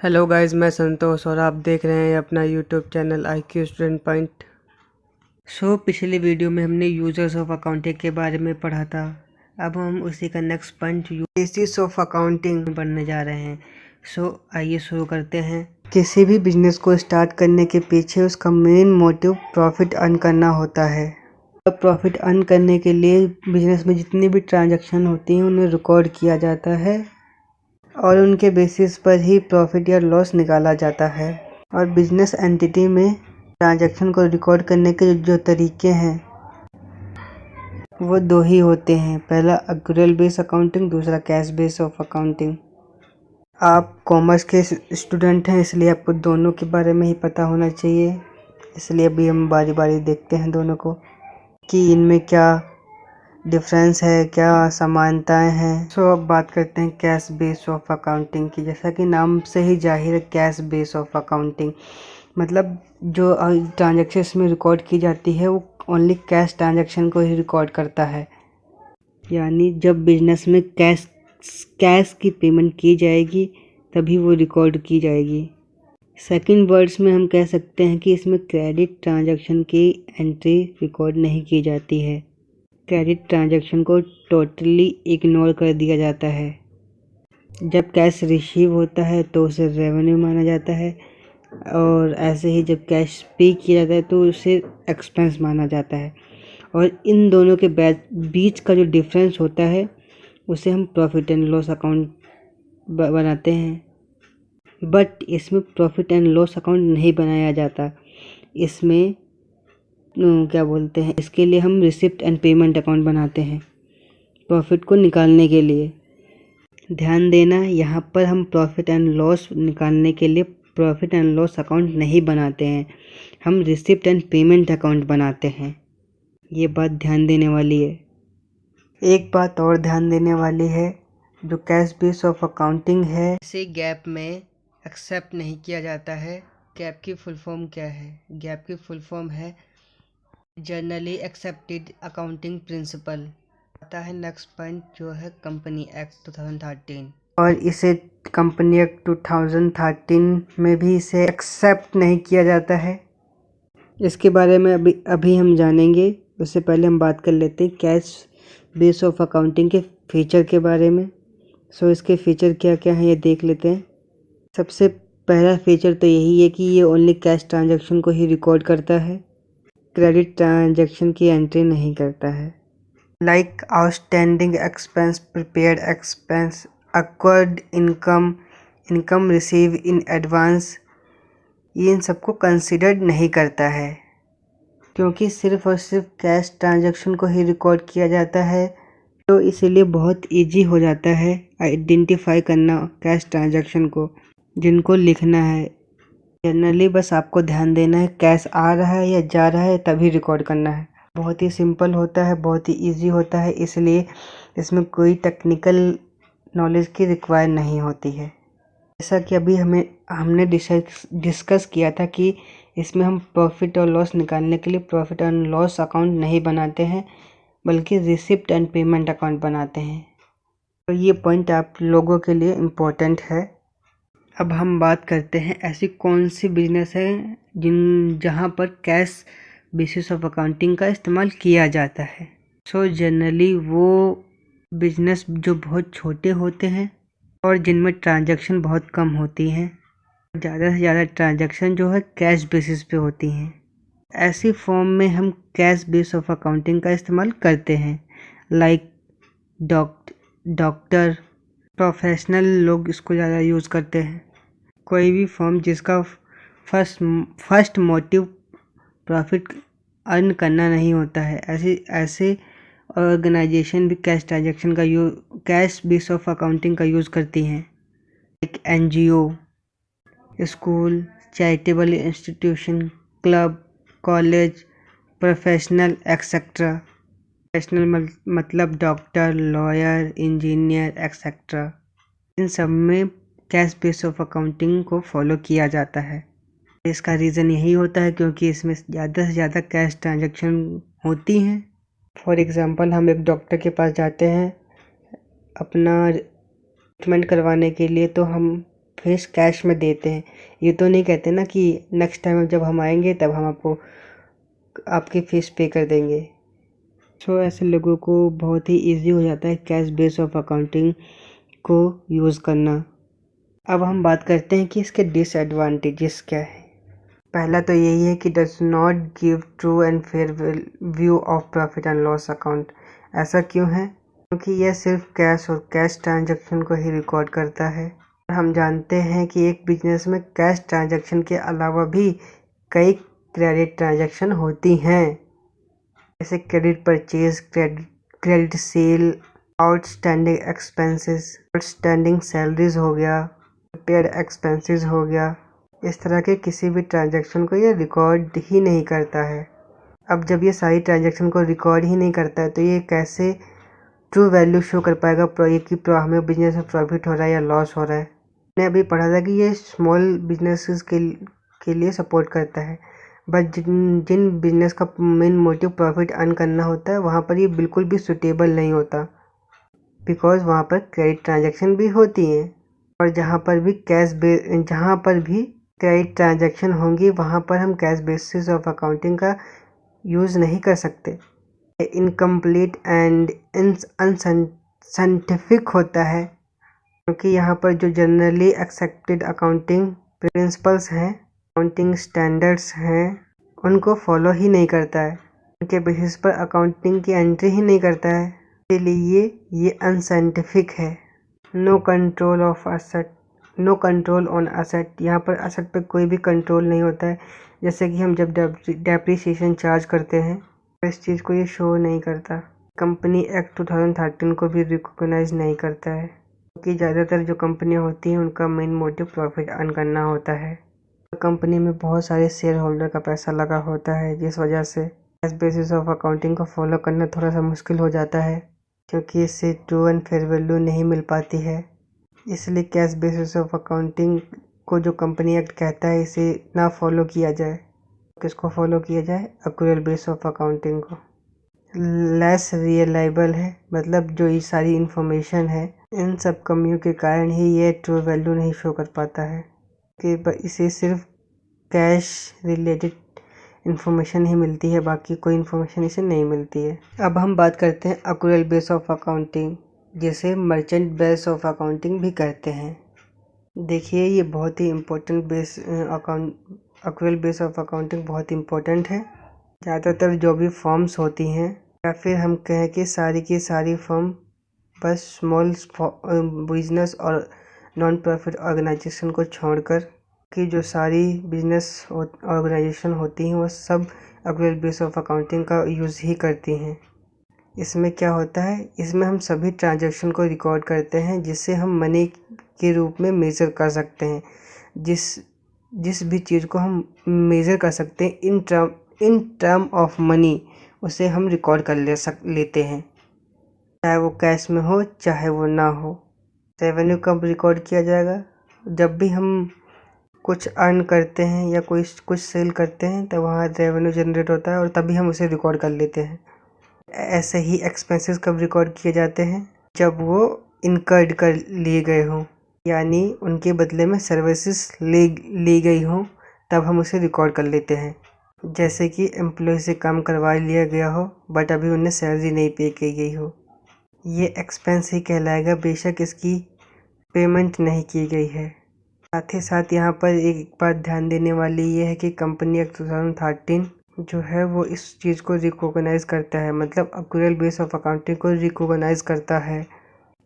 Hello guys, मैं संतोष और आप देख रहे हैं अपना YouTube channel IQ student point. पिछली वीडियो में हमने यूजर्स ऑफ अकाउंटिंग के बारे में पढ़ा था। अब हम उसी का next point basis of accounting पढ़ने जा रहे हैं। आइए शुरू करते हैं। किसी भी बिजनेस को स्टार्ट करने के पीछे उसका मेन मोटिव प्रॉफिट अर्न करना होता है। प्रॉफिट अर्न करने के लिए बिजनेस में जितनी भी ट्रांजैक्शन होती हैं उन्हें रिकॉर्ड किया जाता है और उनके बेसिस पर ही प्रॉफिट या लॉस निकाला जाता है। और बिजनेस एंटिटी में ट्रांजैक्शन को रिकॉर्ड करने के जो तरीके हैं वो दो ही होते हैं। पहला एक्रूअल बेस अकाउंटिंग, दूसरा कैश बेस ऑफ अकाउंटिंग। आप कॉमर्स के स्टूडेंट हैं इसलिए आपको दोनों के बारे में ही पता होना चाहिए। इसलिए अभी हम बारी बारी देखते हैं दोनों को कि इनमें क्या डिफरेंस है, क्या समानताएं हैं। अब बात करते हैं कैश बेस ऑफ अकाउंटिंग की। जैसा कि नाम से ही जाहिर है, कैश बेस ऑफ अकाउंटिंग मतलब जो ट्रांजैक्शन में रिकॉर्ड की जाती है वो ओनली कैश ट्रांजैक्शन को ही रिकॉर्ड करता है। यानी जब बिजनेस में कैश की पेमेंट की जाएगी तभी वो रिकॉर्ड की जाएगी। सेकंड वर्ड्स में हम कह सकते हैं कि इसमें क्रेडिट ट्रांजैक्शन की एंट्री रिकॉर्ड नहीं की जाती है। क्रेडिट ट्रांजैक्शन को टोटली इग्नोर कर दिया जाता है। जब कैश रिसीव होता है तो उसे रेवेन्यू माना जाता है और ऐसे ही जब कैश पे किया जाता है तो उसे एक्सपेंस माना जाता है। और इन दोनों के बीच का जो डिफरेंस होता है उसे हम प्रॉफिट एंड लॉस अकाउंट बनाते हैं। बट इसमें प्रॉफिट एंड लॉस अकाउंट नहीं बनाया जाता। इसमें क्या बोलते हैं, इसके लिए हम रिसिप्ट एंड पेमेंट अकाउंट बनाते हैं प्रॉफिट को निकालने के लिए। ध्यान देना, यहाँ पर हम प्रॉफिट एंड लॉस निकालने के लिए प्रॉफिट एंड लॉस अकाउंट नहीं बनाते हैं, हम रिसिप्ट एंड पेमेंट अकाउंट बनाते हैं। ये बात ध्यान देने वाली है। एक बात और ध्यान देने वाली है, जो कैश बेस ऑफ अकाउंटिंग है इसे गैप में एक्सेप्ट नहीं किया जाता है। गैप की फुल फॉर्म क्या है? गैप की फुल फॉर्म है जनरली एक्सेप्टेड अकाउंटिंग प्रिंसिपल। आता है नेक्स्ट पॉइंट जो है कंपनी एक्ट 2013। और इसे कंपनी एक्ट 2013 में भी इसे एक्सेप्ट नहीं किया जाता है। इसके बारे में अभी हम जानेंगे। उससे पहले हम बात कर लेते हैं कैश बेस ऑफ अकाउंटिंग के फीचर के बारे में। इसके फीचर क्या क्या हैं ये देख लेते हैं। सबसे पहला फीचर तो यही है कि ये ओनली कैश ट्रांजैक्शन को ही रिकॉर्ड करता है, क्रेडिट ट्रांजैक्शन की एंट्री नहीं करता है। Like outstanding expense, prepaid expense, awkward income, income receive in advance, ये इन सबको कंसिडर्ड नहीं करता है क्योंकि सिर्फ और सिर्फ कैश ट्रांजैक्शन को ही रिकॉर्ड किया जाता है। तो इसीलिए बहुत इजी हो जाता है आइडेंटिफाई करना कैश ट्रांजैक्शन को जिनको लिखना है। जनरली बस आपको ध्यान देना है कैश आ रहा है या जा रहा है तभी रिकॉर्ड करना है। बहुत ही सिंपल होता है, बहुत ही इजी होता है, इसलिए इसमें कोई टेक्निकल नॉलेज की रिक्वायर नहीं होती है। जैसा कि अभी हमने डिस्कस किया था कि इसमें हम प्रॉफिट और लॉस निकालने के लिए प्रॉफिट एंड लॉस अकाउंट नहीं बनाते हैं बल्कि रिसिप्ट एंड पेमेंट अकाउंट बनाते हैं। तो ये पॉइंट आप लोगों के लिए इम्पोर्टेंट है। अब हम बात करते हैं ऐसी कौन सी बिजनेस है जहाँ पर कैश बेसिस ऑफ अकाउंटिंग का इस्तेमाल किया जाता है। जनरली वो बिजनेस जो बहुत छोटे होते हैं और जिनमें ट्रांजैक्शन बहुत कम होती हैं। ज़्यादा से ज़्यादा ट्रांजैक्शन जो है कैश बेसिस पे होती हैं। ऐसी फॉर्म में हम कैश बेस ऑफ अकाउंटिंग का इस्तेमाल करते हैं। लाइक डॉक्टर, प्रोफेशनल लोग इसको ज़्यादा यूज़ करते हैं। कोई भी फॉर्म जिसका फर्स्ट मोटिव प्रॉफिट अर्न करना नहीं होता है, ऐसे ऑर्गेनाइजेशन भी कैश ट्रांजैक्शन का कैश बेस ऑफ अकाउंटिंग का यूज़ करती हैं। एक NGO, school, charitable institution, club, college, professional etcetera. Professional मतलब डॉक्टर, लॉयर, इंजीनियर एक्सेट्रा। इन सब में कैश बेस ऑफ अकाउंटिंग को फॉलो किया जाता है। इसका रीज़न यही होता है क्योंकि इसमें ज़्यादा से ज़्यादा कैश ट्रांजैक्शन होती हैं। फॉर एग्ज़ाम्पल, हम एक डॉक्टर के पास जाते हैं अपना ट्रीटमेंट करवाने के लिए, तो हम फेस कैश में देते हैं। ये तो नहीं कहते ना कि नेक्स्ट टाइम जब हम आएंगे तब हम आपको आपके फीस पे कर देंगे। सो ऐसे लोगों को बहुत ही इजी हो जाता है कैश बेस ऑफ अकाउंटिंग को यूज़ करना। अब हम बात करते हैं कि इसके डिसएडवांटेजेस क्या है। पहला तो यही है कि does not give true and fair view of profit and loss account. ऐसा क्यों है? क्योंकि यह सिर्फ कैश और कैश ट्रांजैक्शन को ही रिकॉर्ड करता है। हम जानते हैं कि एक बिजनेस में कैश ट्रांजैक्शन के अलावा भी कई क्रेडिट ट्रांजैक्शन होती हैं, जैसे credit purchase, credit sale, outstanding expenses, outstanding salaries हो गया, पेड एक्सपेंसेस हो गया। इस तरह के किसी भी ट्रांजैक्शन को ये रिकॉर्ड ही नहीं करता है। अब जब ये सारी ट्रांजैक्शन को रिकॉर्ड ही नहीं करता है तो ये कैसे ट्रू वैल्यू शो कर पाएगा कि हमें बिजनेस में प्रॉफिट हो रहा है या लॉस हो रहा है। मैंने अभी पढ़ा था कि ये स्मॉल बिजनेसेस के लिए सपोर्ट करता है, बट जिन बिजनेस का मेन मोटिव प्रॉफिट अर्न करना होता है वहाँ पर ये बिल्कुल भी सूटेबल नहीं होता, बिकॉज वहाँ पर क्रेडिट ट्रांजैक्शन भी होती हैं और जहाँ पर भी क्रेडिट ट्रांजैक्शन होंगी वहाँ पर हम कैश बेसिस ऑफ अकाउंटिंग का यूज़ नहीं कर सकते। इनकम्प्लीट एंड अनसाइंटिफिक होता है, क्योंकि यहाँ पर जो जनरली एक्सेप्टेड अकाउंटिंग प्रिंसिपल्स हैं, अकाउंटिंग स्टैंडर्ड्स हैं, उनको फॉलो ही नहीं करता है। उनके बेसिस पर अकाउंटिंग की एंट्री ही नहीं करता है, इसलिए ये अनसाइंटिफिक है। No control of asset, no control on asset. यहाँ पर असेट पे कोई भी कंट्रोल नहीं होता है। जैसे कि हम जब डेप्रिसिएशन चार्ज करते हैं तो इस चीज़ को ये शो नहीं करता। कंपनी एक्ट 2013 को भी रिकॉग्नाइज नहीं करता है, क्योंकि ज़्यादातर जो कंपनियाँ होती हैं उनका मेन मोटिव प्रॉफिट अर्न करना होता है। कंपनी में बहुत सारे शेयर होल्डर का पैसा लगा होता है, जिस वजह से कैश बेसिस ऑफ अकाउंटिंग को फॉलो करना थोड़ा सा मुश्किल हो जाता है, क्योंकि इससे ट्रू एंड फेयर वैल्यू नहीं मिल पाती है। इसलिए कैश बेसिस ऑफ अकाउंटिंग को जो कंपनी एक्ट कहता है इसे ना फॉलो किया जाए। किसको फॉलो किया जाए? एक्रूअल बेस ऑफ अकाउंटिंग को। लेस रिलायबल है, मतलब जो ये सारी इन्फॉर्मेशन है इन सब कमियों के कारण ही ये ट्रू वैल्यू नहीं शो कर पाता है, कि इसे सिर्फ कैश रिलेटेड इन्फॉर्मेशन ही मिलती है, बाकी कोई इन्फॉर्मेशन इसे नहीं मिलती है। अब हम बात करते हैं एक्रूअल बेस ऑफ अकाउंटिंग, जिसे मर्चेंट बेस ऑफ अकाउंटिंग भी कहते हैं। देखिए ये बहुत ही important accrual base of accounting बहुत इम्पोर्टेंट है। ज़्यादातर जो भी फर्म्स होती हैं, या फिर हम कहें कि सारी की सारी फर्म बस स्मॉल बिजनेस और नॉन प्रॉफिट ऑर्गेनाइजेशन को छोड़कर कि जो सारी बिजनेस ऑर्गेनाइजेशन होती हैं वो सब एक्रूअल बेस ऑफ अकाउंटिंग का यूज़ ही करती हैं। इसमें क्या होता है, इसमें हम सभी ट्रांजैक्शन को रिकॉर्ड करते हैं जिससे हम मनी के रूप में मेज़र कर सकते हैं। जिस भी चीज़ को हम मेज़र कर सकते हैं इन टर्म ऑफ मनी, उसे हम रिकॉर्ड कर लेते हैं, चाहे वो कैश में हो चाहे वो ना हो। रेवेन्यू कब रिकॉर्ड किया जाएगा? जब भी हम कुछ अर्न करते हैं या कुछ सेल करते हैं तब वहाँ रेवेन्यू जनरेट होता है और तभी हम उसे रिकॉर्ड कर लेते हैं। ऐसे ही एक्सपेंसेस कब रिकॉर्ड किए जाते हैं? जब वो इनकर्ड कर लिए गए हों, यानी उनके बदले में सर्विसेज ली गई हों, तब हम उसे रिकॉर्ड कर लेते हैं। जैसे कि एम्प्लॉय से काम करवा लिया गया हो बट अभी उन्हें सैलरी नहीं पे की गई हो, ये एक्सपेंस ही कहलाएगा, बेशक इसकी पेमेंट नहीं की गई है। साथ ही साथ यहाँ पर एक बात ध्यान देने वाली ये है कि कंपनी एक्ट 2013 जो है वो इस चीज़ को रिकॉग्नाइज करता है, मतलब एक्रूअल बेस ऑफ अकाउंटिंग को रिकॉग्नाइज करता है।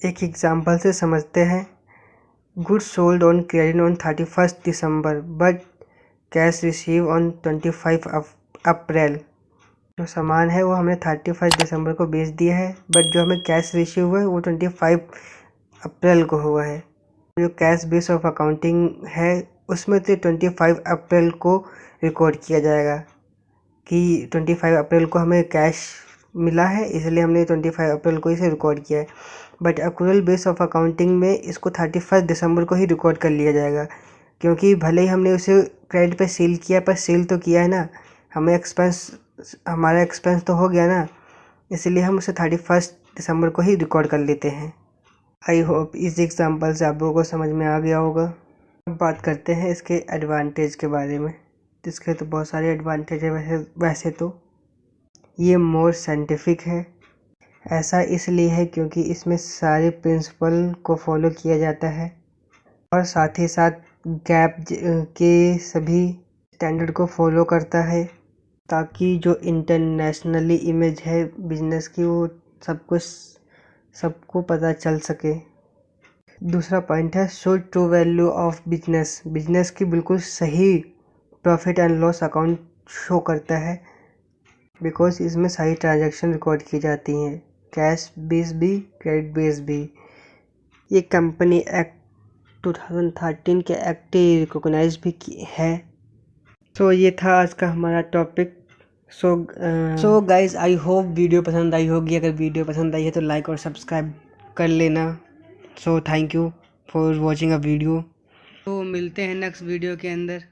एक एग्जांपल से समझते हैं। Goods sold on credit on 31 December but cash receive on 25 अप्रैल। जो सामान है वो हमने 31 दिसंबर को बेच दिया है, बट जो हमें कैश रिसीव हुआ है वो 25 अप्रैल को हुआ है। जो कैश बेस ऑफ अकाउंटिंग है उसमें तो 25 अप्रैल को रिकॉर्ड किया जाएगा कि 25 अप्रैल को हमें कैश मिला है, इसलिए हमने 25 अप्रैल को इसे रिकॉर्ड किया है। But accrual base of accounting में इसको 31 दिसंबर को ही रिकॉर्ड कर लिया जाएगा, क्योंकि भले ही हमने उसे क्रेडिट पे सेल किया, पर सेल तो किया है ना, हमारा एक्सपेंस तो हो गया ना, इसलिए हम उसे 31 दिसंबर को ही रिकॉर्ड कर लेते हैं। आई होप इस एग्जांपल से आप लोगों को समझ में आ गया होगा। अब बात करते हैं इसके एडवांटेज के बारे में। इसके तो बहुत सारे एडवांटेज है। वैसे तो ये मोर साइंटिफिक है। ऐसा इसलिए है क्योंकि इसमें सारे प्रिंसिपल को फॉलो किया जाता है और साथ ही साथ गैप के सभी स्टैंडर्ड को फॉलो करता है, ताकि जो इंटरनेशनली इमेज है बिजनेस की वो सबको पता चल सके। दूसरा पॉइंट है show true value of business की बिल्कुल सही profit and loss account show करता है, बिकॉज इसमें सारी ट्रांजैक्शन रिकॉर्ड की जाती हैं, कैश बेस भी क्रेडिट बेस भी। ये कंपनी एक्ट 2013 के एक्ट रिकॉग्नाइज भी है। तो ये था आज का हमारा topic. So guys I hope video पसंद आई होगी। अगर वीडियो पसंद आई है तो लाइक और सब्सक्राइब कर लेना। So thank you for watching a video. तो मिलते हैं नेक्स्ट वीडियो के अंदर।